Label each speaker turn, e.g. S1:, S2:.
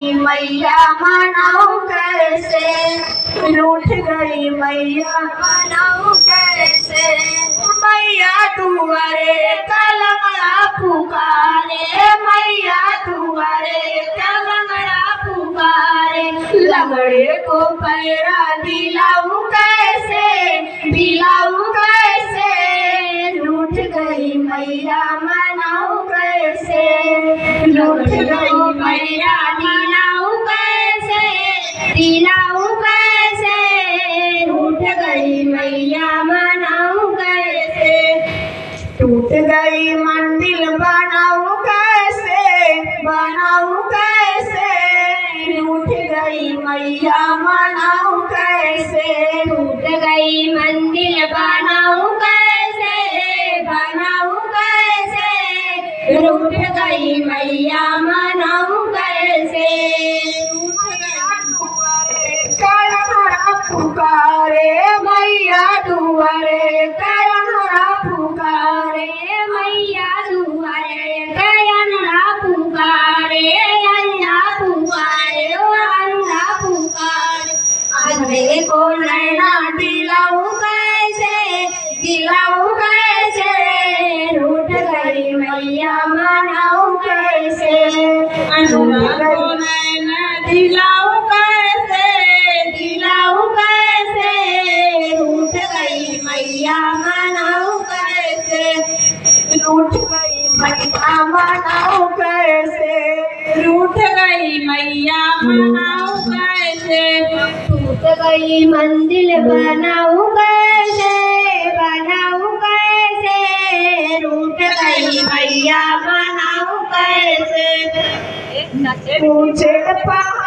S1: मैया मनाऊं कैसे, रूठ गई मैया मनाऊं कैसे। मैया दुआरे कलंगड़ा पुकारे, मैया दुआरे कलंगड़ा पुकारे। लंगड़े को पैरा दिलाऊं कैसे, दिलाऊं कैसे। रूठ गई मैया मनाऊं कैसे, रूठ गई मैया दिलाऊं कैसे, दिलाऊं कैसे। रूठ गई मैया मनाऊं कैसे। टूट गई मंदिर बनाऊं कैसे, बनाऊं कैसे। रूठ गई मैया मनाऊं कैसे, टूट गई मंदिर बनाऊं कैसे, बनाऊं कैसे। रूठ गई मैया मनाऊं कैसे। कलंगड़ा पुकारे मैया दुआरे, कलंगड़ा पुकारे मैया दुआरे, कलंगड़ा पुकारे। अल्लाह पुकारे, अल्लाह पुकारे। अंधे को नैना दिलाऊं कैसे, दिलाऊं कैसे। रूठ गई मैया मनाऊं कैसे, अंधे को नैना दिलाऊं कैसे, दिलाऊं कैसे। रूठ गई मैया मनाऊं कैसे, रूठ गई मैया मनाऊं कैसे। रूठ गई मैया मनाऊं कैसे। टूट गई मंदिर बनाऊं कैसे, बनाऊं कैसे। रूठ गई मैया मनाऊं कैसे। ऊंचे पहाड़